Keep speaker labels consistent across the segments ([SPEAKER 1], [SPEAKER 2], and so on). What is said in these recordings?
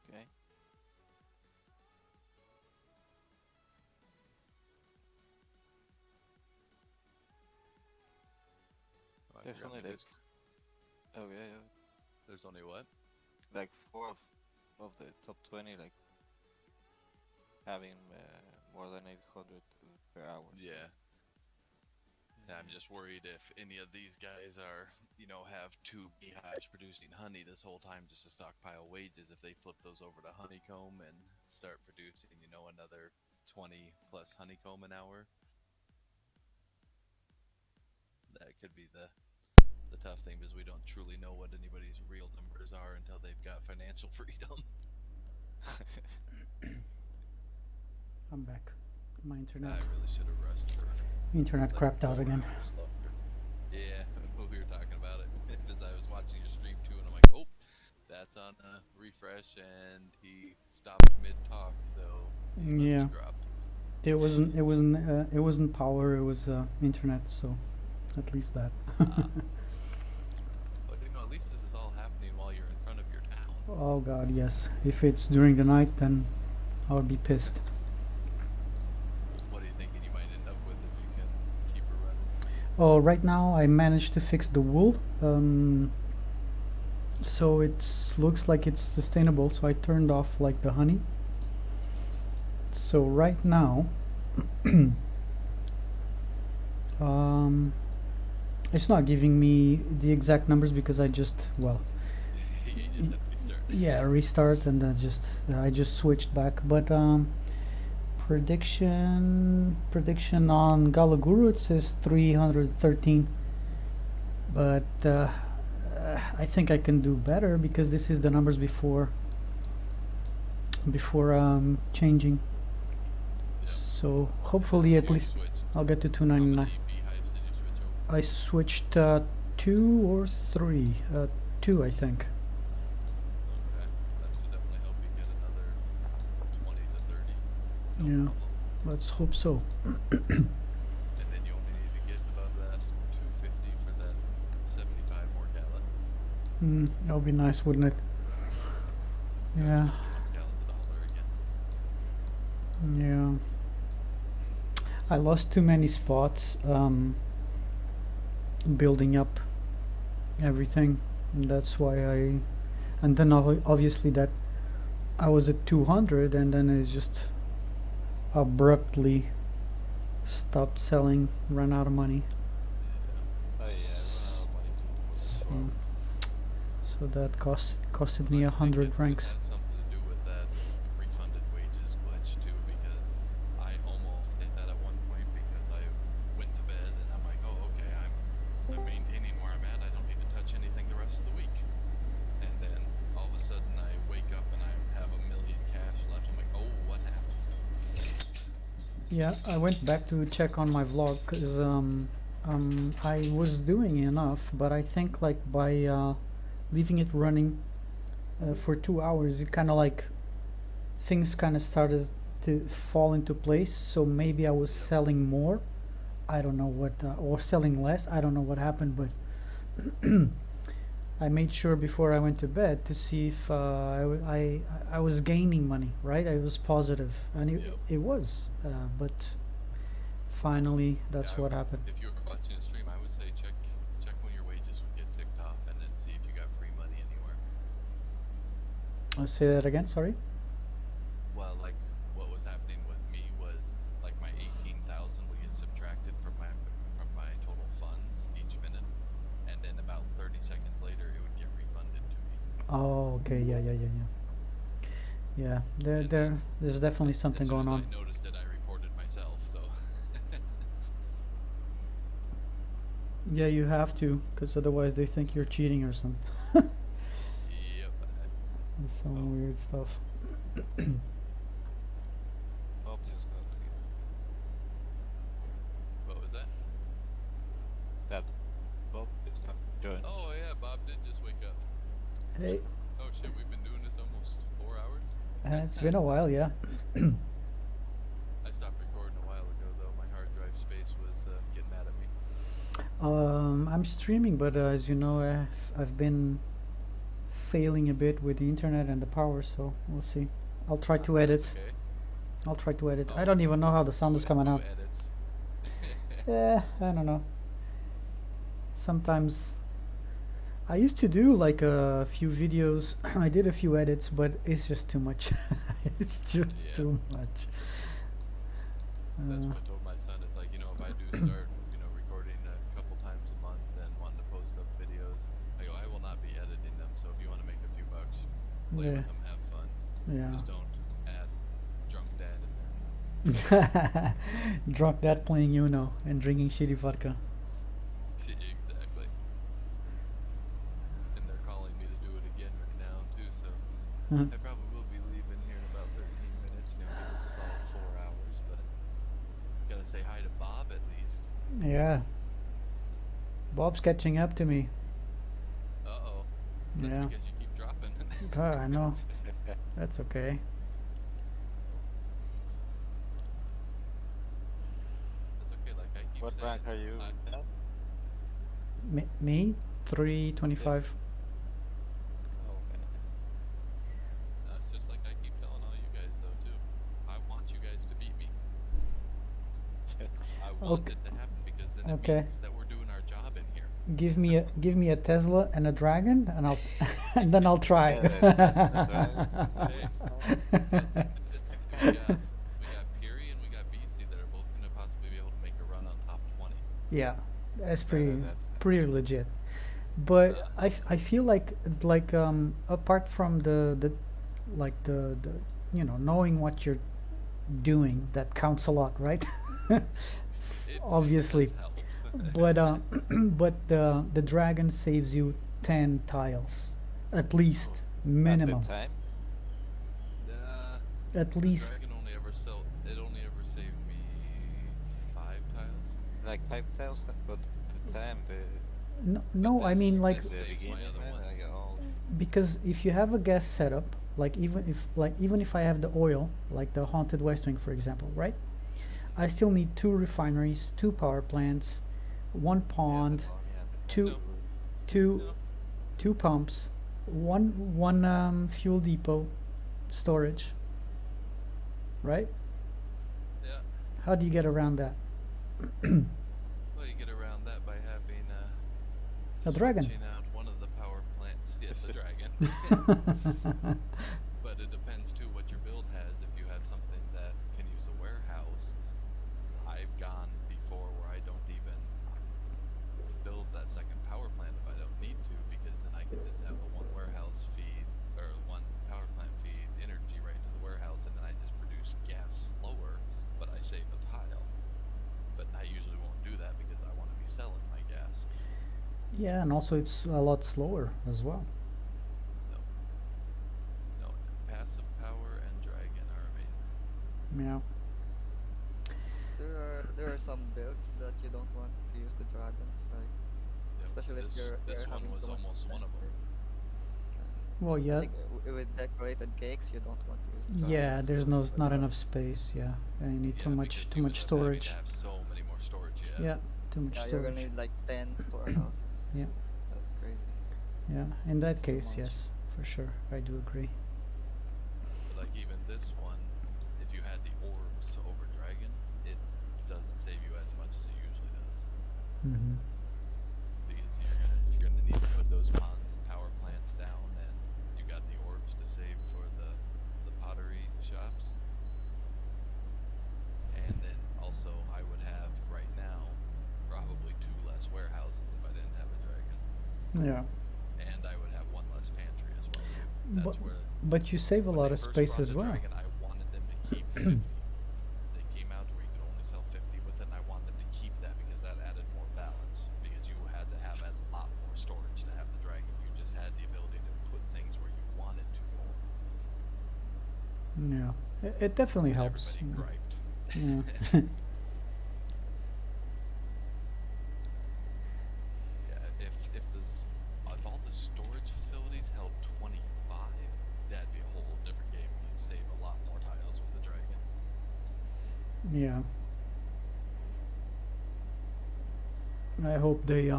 [SPEAKER 1] Okay.
[SPEAKER 2] Oh, I
[SPEAKER 1] There's
[SPEAKER 2] forgot
[SPEAKER 1] only
[SPEAKER 2] my
[SPEAKER 1] like,
[SPEAKER 2] disc.
[SPEAKER 1] oh yeah, yeah,
[SPEAKER 2] There's only what?
[SPEAKER 1] like four of the top 20 like having more than 800 per hour. So
[SPEAKER 2] Yeah. Yeah, I'm just worried if any of these guys are, have two beehives producing honey this whole time just to stockpile wages. If they flip those over to honeycomb and start producing, another 20 plus honeycomb an hour, that could be the tough thing because we don't truly know what anybody's real numbers are until they've got financial freedom.
[SPEAKER 3] I'm back. My internet
[SPEAKER 2] I really should have rushed for
[SPEAKER 3] internet
[SPEAKER 2] like
[SPEAKER 3] crapped out
[SPEAKER 2] 4
[SPEAKER 3] again.
[SPEAKER 2] hours longer. Yeah, we were talking about it because I was watching your stream too, and I'm like, oh, that's on a refresh, and he stopped mid talk, so he must
[SPEAKER 3] Yeah,
[SPEAKER 2] have dropped.
[SPEAKER 3] it wasn't power. It was internet. So at least that.
[SPEAKER 2] Ah, but at least this is all happening while you're in front of your town.
[SPEAKER 3] Oh God, yes. If it's during the night, then I would be pissed.
[SPEAKER 2] What are you thinking you might end up with if you can keep her running?
[SPEAKER 3] Oh, right now I managed to fix the wool. So it looks like it's sustainable. So I turned off like the honey. So right now, um, it's not giving me the exact numbers because I just
[SPEAKER 2] You just had to restart.
[SPEAKER 3] yeah, restart and then I just switched back. But prediction on Galaguru, it says 313, but I think I can do better because this is the numbers before changing.
[SPEAKER 2] Yep.
[SPEAKER 3] So hopefully at
[SPEAKER 2] You
[SPEAKER 3] least
[SPEAKER 2] switched.
[SPEAKER 3] I'll get to
[SPEAKER 2] How
[SPEAKER 3] 299.
[SPEAKER 2] many beehives did you switch over?
[SPEAKER 3] I switched two or three, two I think.
[SPEAKER 2] Okay, that should definitely help you get another 20 to 30. No
[SPEAKER 3] Yeah,
[SPEAKER 2] problem.
[SPEAKER 3] let's hope so.
[SPEAKER 2] And then you only need to get above that 250 for that 75 more gallon.
[SPEAKER 3] That would be nice, wouldn't it? Yeah,
[SPEAKER 2] Especially once gallon's $1 again.
[SPEAKER 3] yeah. I lost too many spots building up everything. And that's why and then obviously that I was at 200 and then it just abruptly stopped selling, ran out of money.
[SPEAKER 2] Yeah.
[SPEAKER 1] oh yeah, I run out of money too with the
[SPEAKER 3] So,
[SPEAKER 1] farm.
[SPEAKER 3] so that costed
[SPEAKER 2] But
[SPEAKER 3] me
[SPEAKER 2] I think
[SPEAKER 3] 100
[SPEAKER 2] it
[SPEAKER 3] ranks.
[SPEAKER 2] has something to do with that refunded wages glitch too, because I almost hit that at one point because I went to bed and I'm like, oh, okay, I'm maintaining where I'm at. I don't need to touch anything the rest of the week. And then all of a sudden I wake up and I have $1 million cash left. I'm like, oh, what happened?
[SPEAKER 3] Yeah, I went back to check on my vlog because I was doing enough, but I think like by leaving it running for 2 hours, it kind of like things kind of started to fall into place. So maybe I was
[SPEAKER 2] Yep.
[SPEAKER 3] selling more. I don't know what, or selling less. I don't know what happened, but I made sure before I went to bed to see if I was gaining money, right? I was positive, and
[SPEAKER 2] Yep.
[SPEAKER 3] it was, but finally,
[SPEAKER 2] Yeah,
[SPEAKER 3] that's what happened.
[SPEAKER 2] if you were watching a stream, I would say check when your wages would get ticked off, and then see if you got free money anywhere.
[SPEAKER 3] I'll say that again. Sorry.
[SPEAKER 2] Well, like what was happening with me was like my 18,000 would get subtracted from my total funds each minute, and then about 30 seconds later it would get refunded to me.
[SPEAKER 3] Oh, okay. Yeah, yeah, yeah, yeah. Yeah,
[SPEAKER 2] And then
[SPEAKER 3] there's definitely
[SPEAKER 2] as
[SPEAKER 3] something
[SPEAKER 2] soon
[SPEAKER 3] going
[SPEAKER 2] as I
[SPEAKER 3] on.
[SPEAKER 2] noticed it, I reported myself. So
[SPEAKER 3] Yeah, you have to, because otherwise they think you're cheating or something.
[SPEAKER 2] yep.
[SPEAKER 3] Some
[SPEAKER 2] Oh,
[SPEAKER 3] weird stuff.
[SPEAKER 1] Bob just got here.
[SPEAKER 2] what was that?
[SPEAKER 1] That Bob just got joined.
[SPEAKER 2] Oh yeah, Bob did just wake up.
[SPEAKER 3] Hey,
[SPEAKER 2] Oh shit, we've been doing this almost 4 hours.
[SPEAKER 3] it's been a while, yeah.
[SPEAKER 2] I stopped recording a while ago though. My hard drive space was getting mad at me.
[SPEAKER 3] I'm streaming, but as you know, I've been failing a bit with the internet and the power, so we'll see. I'll try to edit.
[SPEAKER 2] Okay.
[SPEAKER 3] I'll try to edit. I
[SPEAKER 2] Oh,
[SPEAKER 3] don't even know how the sound is
[SPEAKER 2] who
[SPEAKER 3] coming out.
[SPEAKER 2] edits?
[SPEAKER 3] Yeah, I don't know. Sometimes I used to do like a few videos. I did a few edits, but it's just too much. It's just
[SPEAKER 2] Yeah.
[SPEAKER 3] too much.
[SPEAKER 2] That's what I told my son. It's like, if I do start, recording a couple times a month and wanting to post up videos, I will not be editing them. So if you want to make a few bucks, play
[SPEAKER 3] Yeah.
[SPEAKER 2] with them, have fun.
[SPEAKER 3] Yeah.
[SPEAKER 2] Just don't add drunk dad in there.
[SPEAKER 3] Drunk dad playing Uno and drinking shitty vodka.
[SPEAKER 2] Exactly. And they're calling me to do it again right now too. So I probably will be leaving here in about 13 minutes. Give us a solid 4 hours, but gotta say hi to Bob at least.
[SPEAKER 3] Yeah. Bob's catching up to me.
[SPEAKER 2] Uh-oh. That's
[SPEAKER 3] Yeah.
[SPEAKER 2] because you keep dropping.
[SPEAKER 3] I know. That's okay.
[SPEAKER 2] That's okay, like I keep
[SPEAKER 1] What
[SPEAKER 2] saying.
[SPEAKER 1] rank are you now?
[SPEAKER 3] Me? 325.
[SPEAKER 1] Okay.
[SPEAKER 2] It's just like I keep telling all you guys though too. I want you guys to beat me. I want
[SPEAKER 3] Okay.
[SPEAKER 2] it to happen because then it
[SPEAKER 3] Okay.
[SPEAKER 2] means that we're doing our job in here.
[SPEAKER 3] Give me a Tesla and a dragon, and I'll and then I'll try.
[SPEAKER 1] Yeah, that's the
[SPEAKER 2] We got Piri and we got BC that are both gonna possibly be able to make a run on top 20.
[SPEAKER 3] Yeah, that's
[SPEAKER 1] Yeah,
[SPEAKER 3] pretty
[SPEAKER 1] that's-
[SPEAKER 3] pretty legit. But I feel like apart from the knowing what you're doing, that counts a lot, right?
[SPEAKER 2] It
[SPEAKER 3] Obviously.
[SPEAKER 2] does help.
[SPEAKER 3] But but the dragon saves you 10 tiles at least, minimum.
[SPEAKER 1] At the time?
[SPEAKER 3] At
[SPEAKER 2] The
[SPEAKER 3] least.
[SPEAKER 2] dragon only ever saved me 5 tiles.
[SPEAKER 1] Like 5,000, but the time,
[SPEAKER 3] No, I
[SPEAKER 2] this-
[SPEAKER 3] mean like
[SPEAKER 2] this-
[SPEAKER 1] the
[SPEAKER 2] saves my
[SPEAKER 1] beginning,
[SPEAKER 2] other
[SPEAKER 1] man,
[SPEAKER 2] ones.
[SPEAKER 1] like all.
[SPEAKER 3] because if you have a gas setup, like even if I have the oil, like the Haunted West Wing, for example, right? I still need 2 refineries, 2 power plants, 1 pond, two-
[SPEAKER 2] No.
[SPEAKER 3] two
[SPEAKER 2] No.
[SPEAKER 3] 2 pumps, one fuel depot, storage. Right?
[SPEAKER 2] Yeah.
[SPEAKER 3] How do you get around that?
[SPEAKER 2] Well, you get around that by having
[SPEAKER 3] A dragon.
[SPEAKER 2] switching out one of the power plants. Yes, the dragon. But it depends too what your build has. If you have something that can use a warehouse, I've gone before where I don't even build that second power plant if I don't need to, because then I can just have the one warehouse feed or one power plant feed energy right to the warehouse, and then I just produce gas slower, but I save a tile. But I usually won't do that because I want to be selling my gas.
[SPEAKER 3] Yeah, and also it's a lot slower as well.
[SPEAKER 2] No, passive power and dragon are amazing.
[SPEAKER 3] Yeah.
[SPEAKER 4] There are some builds that you don't want to use the dragons, like
[SPEAKER 2] Yep,
[SPEAKER 4] especially if
[SPEAKER 2] this
[SPEAKER 4] you're
[SPEAKER 2] one
[SPEAKER 4] having
[SPEAKER 2] was
[SPEAKER 4] too much
[SPEAKER 2] almost one of them.
[SPEAKER 3] Well,
[SPEAKER 4] I
[SPEAKER 3] yeah.
[SPEAKER 4] think with decorated cakes, you don't want to use the
[SPEAKER 3] Yeah,
[SPEAKER 4] dragons.
[SPEAKER 3] there's not enough space. Yeah, and you need
[SPEAKER 2] Yeah,
[SPEAKER 3] too much
[SPEAKER 2] because
[SPEAKER 3] too
[SPEAKER 2] you
[SPEAKER 3] much
[SPEAKER 2] end up having to
[SPEAKER 3] storage.
[SPEAKER 2] have so many more storage.
[SPEAKER 3] Yeah, too much
[SPEAKER 4] Yeah, you're gonna
[SPEAKER 3] storage.
[SPEAKER 4] need like 10 storehouses.
[SPEAKER 3] Yeah.
[SPEAKER 4] That's crazy.
[SPEAKER 3] Yeah, in that
[SPEAKER 4] It's too
[SPEAKER 3] case,
[SPEAKER 4] much.
[SPEAKER 3] yes, for sure, I do agree.
[SPEAKER 2] But like even this one, if you had the orbs over dragon, it doesn't save you as much as it usually does.
[SPEAKER 3] Mm-hmm.
[SPEAKER 2] Because you're gonna need to put those ponds and power plants down, and you got the orbs to save for the pottery shops. And then also I would have right now probably 2 less warehouses if I didn't have a dragon.
[SPEAKER 3] Yeah,
[SPEAKER 2] And I would have 1 less pantry as well too. That's
[SPEAKER 3] but
[SPEAKER 2] where
[SPEAKER 3] but you save a
[SPEAKER 2] when
[SPEAKER 3] lot
[SPEAKER 2] they
[SPEAKER 3] of
[SPEAKER 2] first
[SPEAKER 3] space
[SPEAKER 2] brought
[SPEAKER 3] as
[SPEAKER 2] the
[SPEAKER 3] well.
[SPEAKER 2] Dragon, I wanted them to keep 50. They came out to where you could only sell 50, but then I wanted them to keep that because that added more balance. Because you had to have a lot more storage to have the dragon. You just had the ability to put things where you wanted to more.
[SPEAKER 3] Yeah, it definitely
[SPEAKER 2] And
[SPEAKER 3] helps.
[SPEAKER 2] everybody griped.
[SPEAKER 3] Yeah.
[SPEAKER 2] Yeah, if all the storage facilities held 25, that'd be a whole different game. You'd save a lot more tiles with the dragon.
[SPEAKER 3] Yeah. I hope they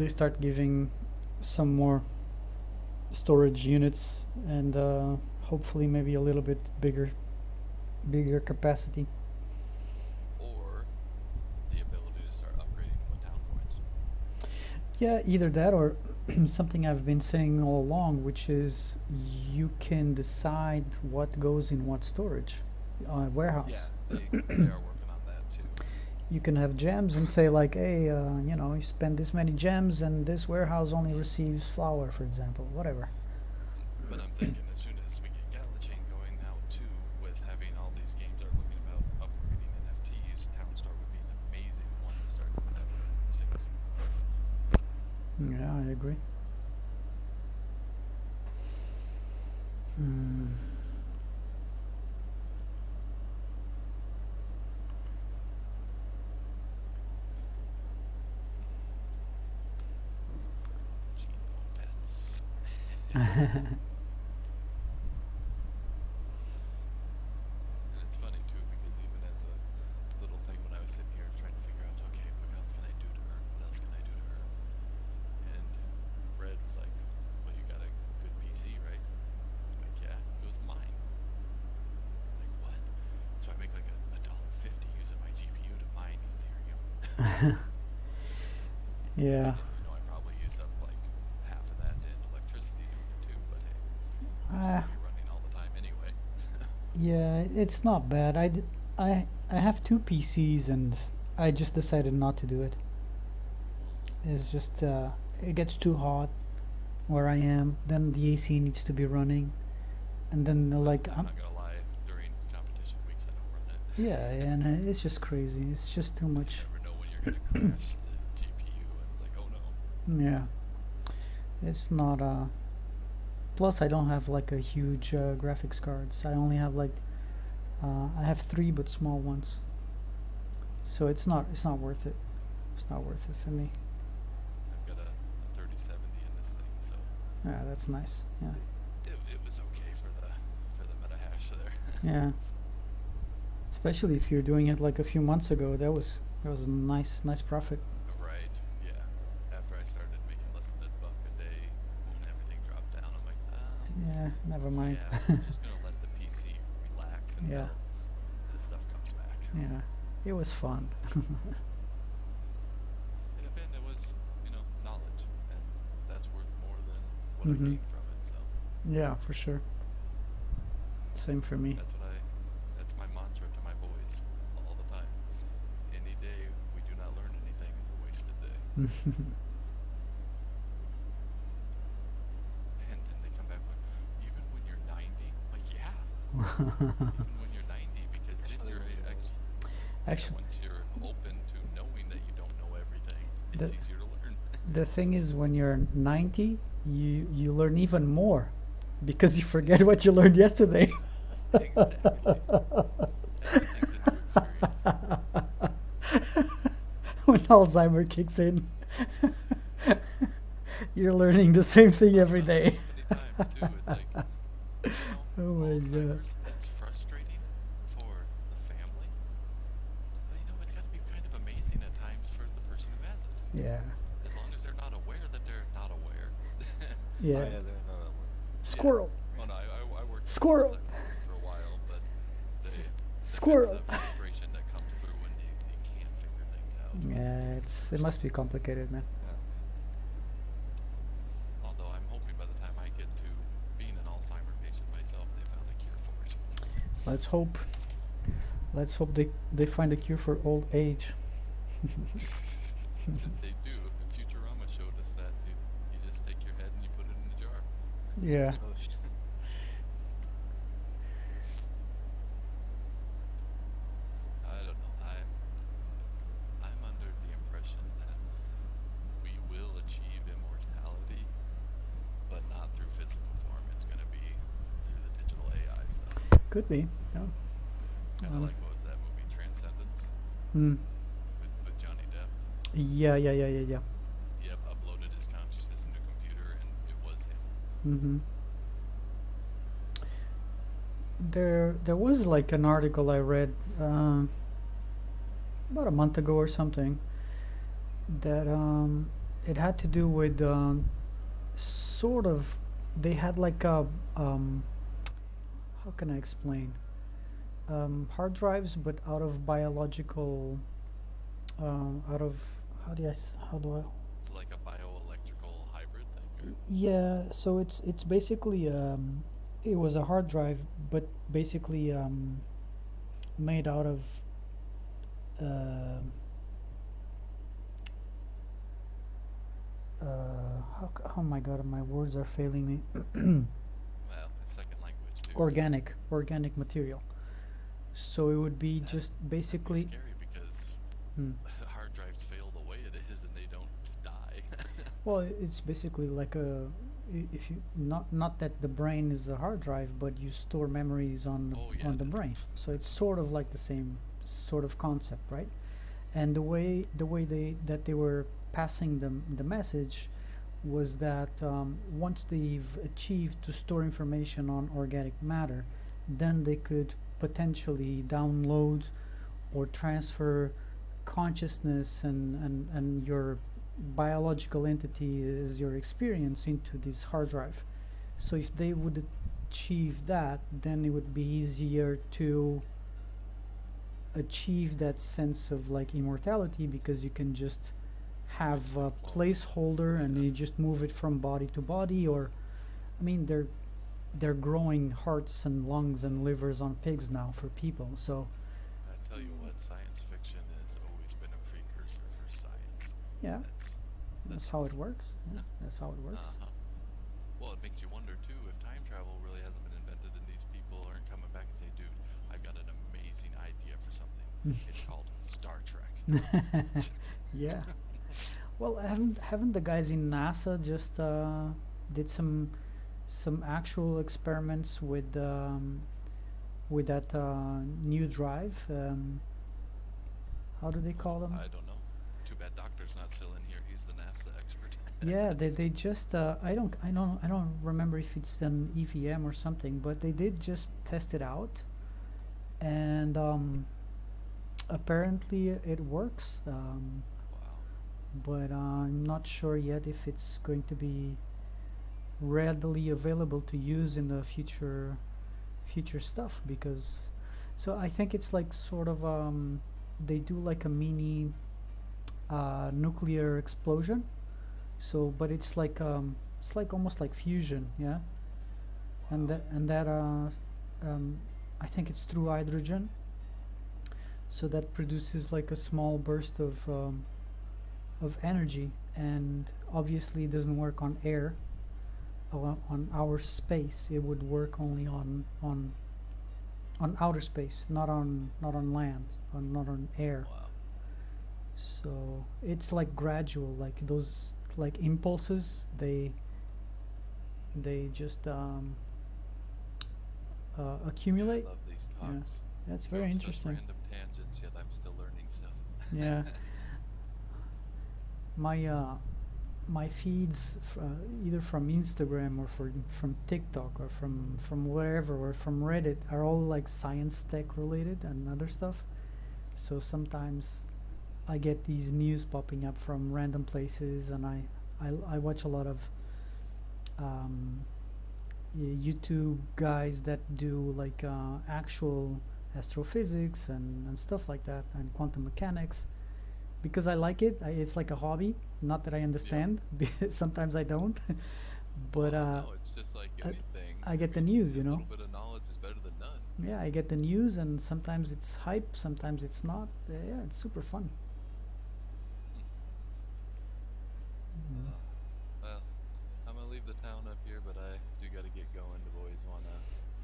[SPEAKER 3] start giving some more storage units and hopefully maybe a little bit bigger capacity.
[SPEAKER 2] Or the ability to start upgrading with town points.
[SPEAKER 3] Yeah, either that or something I've been saying all along, which is you can decide what goes in what storage warehouse.
[SPEAKER 2] Yeah, they are working on that too.
[SPEAKER 3] You can have gems and say like, hey, you spend this many gems and this warehouse only receives flour, for example, whatever.
[SPEAKER 2] But I'm thinking as soon as we get Gala Chain going now too, with having all these games are looking about upgrading NFTs, Townstar would be an amazing one to start doing that with 6.
[SPEAKER 3] Yeah, I agree. Hmm.
[SPEAKER 2] Geno pets. And it's funny too because even as a little thing when I was sitting here trying to figure out, okay, what else can I do to her? What else can I do to her? And Red was like, well, you got a good PC, right? I'm like, yeah. It was mine. I'm like, what? So I make like $1.50 using my GPU to mine Ethereum.
[SPEAKER 3] Yeah.
[SPEAKER 2] I probably use up like half of that in electricity doing it too, but hey, it's gonna be running all the time anyway.
[SPEAKER 3] Yeah, it's not bad. I have two PCs and I just decided not to do it. It's just it gets too hot where I am. Then the AC needs to be running, and then like
[SPEAKER 2] I'm not gonna lie, during competition weeks I don't run it.
[SPEAKER 3] yeah, and it's just crazy. It's just too much.
[SPEAKER 2] You never know when you're gonna crash the GPU and it's like, oh no.
[SPEAKER 3] Yeah, it's not. Plus, I don't have like a huge graphics cards. I only have like I have three, but small ones. So it's not worth it. It's not worth it for me.
[SPEAKER 2] I've got a 3070 in this thing, so
[SPEAKER 3] Yeah, that's nice. Yeah,
[SPEAKER 2] it was okay for the meta hash there.
[SPEAKER 3] yeah. Especially if you're doing it like a few months ago, that was a nice profit.
[SPEAKER 2] Right, yeah. After I started making less than $1 a day, when everything dropped down, I'm like,
[SPEAKER 3] Yeah, never mind.
[SPEAKER 2] yeah, I'm just gonna let the PC relax until
[SPEAKER 3] Yeah.
[SPEAKER 2] the stuff comes back.
[SPEAKER 3] Yeah, it was fun.
[SPEAKER 2] And again, it was, knowledge, and that's worth more than what I
[SPEAKER 3] Mhm.
[SPEAKER 2] gained from it. So
[SPEAKER 3] Yeah, for sure. Same for me.
[SPEAKER 2] that's my mantra to my boys all the time. Any day we do not learn anything is a wasted day. And then they come back like, even when you're 90, like yeah, even when you're 90, because then you're
[SPEAKER 3] Actually,
[SPEAKER 2] once you're open to knowing that you don't know everything, it's
[SPEAKER 3] The-
[SPEAKER 2] easier to learn.
[SPEAKER 3] the thing is, when you're 90, you learn even more because you forget what you learned yesterday.
[SPEAKER 2] Exactly. Everything's a new experience.
[SPEAKER 3] When Alzheimer kicks in, you're learning the same thing every day.
[SPEAKER 2] Many times too, it's like,
[SPEAKER 3] Oh my God.
[SPEAKER 2] Alzheimer's, that's frustrating for the family. But it's got to be kind of amazing at times for the person who has it.
[SPEAKER 3] Yeah.
[SPEAKER 2] As long as they're not aware that they're not aware.
[SPEAKER 3] Yeah.
[SPEAKER 1] Oh, yeah, they're not that way.
[SPEAKER 3] Squirrel.
[SPEAKER 2] Oh no, I worked with
[SPEAKER 3] Squirrel.
[SPEAKER 2] Alzheimer's for a while, but
[SPEAKER 3] Squirrel.
[SPEAKER 2] the frustration that comes through when you can't figure things out.
[SPEAKER 3] Yeah, it must be complicated, man.
[SPEAKER 1] Yeah.
[SPEAKER 2] Although I'm hoping by the time I get to being an Alzheimer patient myself, they found a cure for it.
[SPEAKER 3] Let's hope. Let's hope they find a cure for old age.
[SPEAKER 2] They do. Futurama showed us that you just take your head and you put it in a jar.
[SPEAKER 3] Yeah.
[SPEAKER 1] Oh, shit.
[SPEAKER 2] I don't know. I'm under the impression that we will achieve immortality, but not through physical form. It's going to be through the digital AI stuff.
[SPEAKER 3] Could be. Yeah.
[SPEAKER 2] Kind of like, what was that movie, Transcendence,
[SPEAKER 3] Mm.
[SPEAKER 2] with Johnny Depp?
[SPEAKER 3] Yeah.
[SPEAKER 2] Yep, uploaded his consciousness into a computer, and it was him.
[SPEAKER 3] Mm-hmm. There was like an article I read about a month ago or something that it had to do with sort of, they had like a, how can I explain? Hard drives, but out of biological, out of, how do I,
[SPEAKER 2] It's like a bioelectrical hybrid thing.
[SPEAKER 3] yeah, so it's basically, it was a hard drive, but basically made out of, uh, oh my god, my words are failing me.
[SPEAKER 2] Well, it's second language too.
[SPEAKER 3] Organic material. So it would be
[SPEAKER 2] That-
[SPEAKER 3] just
[SPEAKER 2] That'd be
[SPEAKER 3] basically,
[SPEAKER 2] scary because
[SPEAKER 3] hmm.
[SPEAKER 2] hard drives fail the way it is and they don't die.
[SPEAKER 3] Well, it's basically like a, if you, not that the brain is a hard drive, but you store memories on
[SPEAKER 2] Oh, yeah,
[SPEAKER 3] on the
[SPEAKER 2] it is.
[SPEAKER 3] brain. So it's sort of like the same sort of concept, right? And the way they were passing the message was that once they've achieved to store information on organic matter, then they could potentially download or transfer consciousness and your biological entity is your experience into this hard drive. So if they would achieve that, then it would be easier to achieve that sense of like immortality, because you can just have a placeholder and you just move it from body to body. Or I mean, they're growing hearts and lungs and livers on pigs now for people. So
[SPEAKER 2] I tell you what, science fiction has always been a precursor for science.
[SPEAKER 3] yeah, that's how it
[SPEAKER 2] awesome.
[SPEAKER 3] works. Yeah, that's how it works.
[SPEAKER 2] Uh-huh. Well, it makes you wonder too if time travel really hasn't been invented and these people aren't coming back and say, "Dude, I've got an amazing idea for something. It's called Star Trek."
[SPEAKER 3] Yeah. Well, haven't the guys in NASA just did some actual experiments with that new drive? How do they call them?
[SPEAKER 2] I don't know. Too bad Doctor's not still in here. He's the NASA expert.
[SPEAKER 3] Yeah, they just I don't remember if it's an EVM or something, but they did just test it out, and apparently it works.
[SPEAKER 2] Wow.
[SPEAKER 3] But I'm not sure yet if it's going to be readily available to use in the future stuff, because so I think it's like sort of they do like a mini nuclear explosion. So but it's like almost like fusion, yeah. And
[SPEAKER 2] Wow.
[SPEAKER 3] that I think it's through hydrogen, so that produces like a small burst of energy, and obviously it doesn't work on air, on our space. It would work only on outer space, not on land, not on air.
[SPEAKER 2] Wow.
[SPEAKER 3] So it's like gradual, like those like impulses. They just accumulate.
[SPEAKER 2] I love these
[SPEAKER 3] Yeah,
[SPEAKER 2] talks.
[SPEAKER 3] that's
[SPEAKER 2] Go
[SPEAKER 3] very
[SPEAKER 2] such
[SPEAKER 3] interesting.
[SPEAKER 2] random tangents, yet I'm still learning stuff.
[SPEAKER 3] Yeah, my feeds either from Instagram or from TikTok or from wherever or from Reddit are all like science tech related and other stuff. So sometimes I get these news popping up from random places, and I watch a lot of um, YouTube guys that do like actual astrophysics and stuff like that, and quantum mechanics, because I like it. It's like a hobby. Not that I understand. Sometimes I don't. But
[SPEAKER 2] Well, no, it's just like
[SPEAKER 3] I-
[SPEAKER 2] anything.
[SPEAKER 3] I get the
[SPEAKER 2] mean,
[SPEAKER 3] news,
[SPEAKER 2] a
[SPEAKER 3] you know.
[SPEAKER 2] little bit of knowledge is better than none.
[SPEAKER 3] Yeah, I get the news, and sometimes it's hype, sometimes it's not. Yeah, it's super fun. Mm.
[SPEAKER 2] Well, I'm gonna leave the town up here, but I do gotta get going. The boys wanna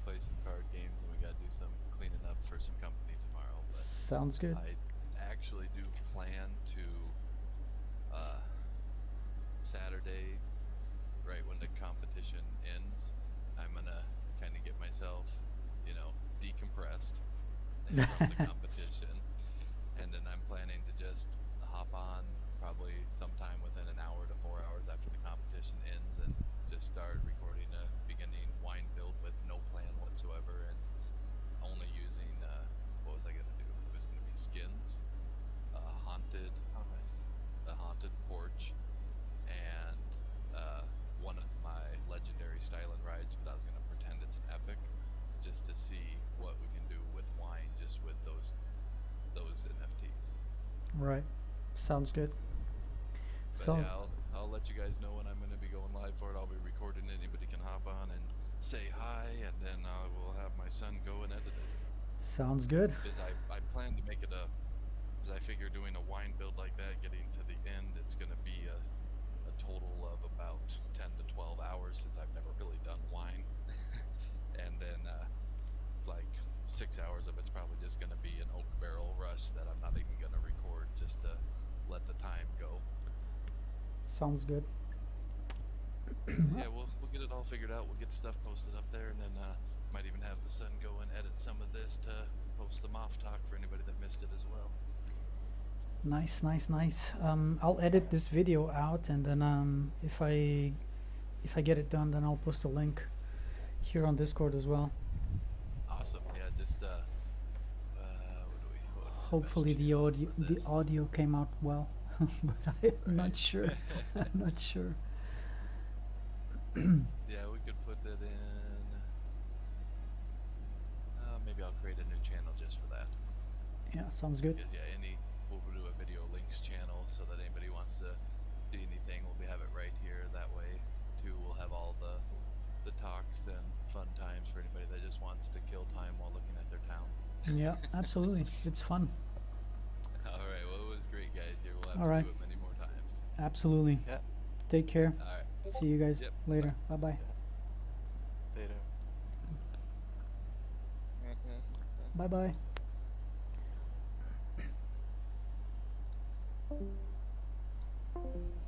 [SPEAKER 2] play some card games, and we gotta do some cleaning up for some company tomorrow. But
[SPEAKER 3] Sounds good.
[SPEAKER 2] I actually do plan to Saturday, right when the competition ends, I'm gonna kind of get myself, decompressed from the competition, and then I'm planning to just hop on probably sometime within an hour to 4 hours after the competition ends, and just start recording a beginning wine build with no plan whatsoever, and only using what was I gonna do? It was gonna be skins, haunted,
[SPEAKER 1] Oh, nice.
[SPEAKER 2] a haunted porch, and one of my
[SPEAKER 3] Right. Sounds good.
[SPEAKER 2] But
[SPEAKER 3] So
[SPEAKER 2] yeah, I'll let you guys know when I'm going to be going live for it. I'll be recording it. Anybody can hop on and say hi, and then I will have my son go and edit it.
[SPEAKER 3] sounds good.
[SPEAKER 2] Because I plan to make it a, because I figure doing a wine build like that, getting to the end, it's going to be a total of about 10 to 12 hours since I've never really done wine. And then like 6 hours of it's probably just going to be an oak barrel rush that I'm not even going to record, just to let the time go.
[SPEAKER 3] Sounds good.
[SPEAKER 2] Yeah, we'll get it all figured out. We'll get stuff posted up there, and then might even have the son go and edit some of this to post the MOF talk for anybody that missed it as well.
[SPEAKER 3] Nice, nice, nice. I'll edit this video out, and then if I get it done, then I'll post a link here on Discord as well.
[SPEAKER 2] Awesome. Yeah, just what do we?
[SPEAKER 3] Hopefully the audio came out well, but I'm not sure. I'm not sure.
[SPEAKER 2] Yeah, we could put it in. Maybe I'll create a new channel just for that.
[SPEAKER 3] Yeah, sounds good.
[SPEAKER 2] Because yeah, we'll do a video links channel so that anybody wants to see anything, we'll have it right here. That way, too, we'll have all the talks and fun times for anybody that just wants to kill time while looking at their town.
[SPEAKER 3] Yeah, absolutely. It's fun.
[SPEAKER 2] All right, well, it was great, guys. Here, we'll have
[SPEAKER 3] All
[SPEAKER 2] to
[SPEAKER 3] right.
[SPEAKER 2] do it many more times.
[SPEAKER 3] Absolutely.
[SPEAKER 1] Yeah.
[SPEAKER 3] Take care.
[SPEAKER 2] All right.
[SPEAKER 3] See you guys
[SPEAKER 2] Yep.
[SPEAKER 3] later. Bye bye.
[SPEAKER 1] Later.
[SPEAKER 4] Alright, guys.
[SPEAKER 3] Bye bye.
[SPEAKER 4] Bye.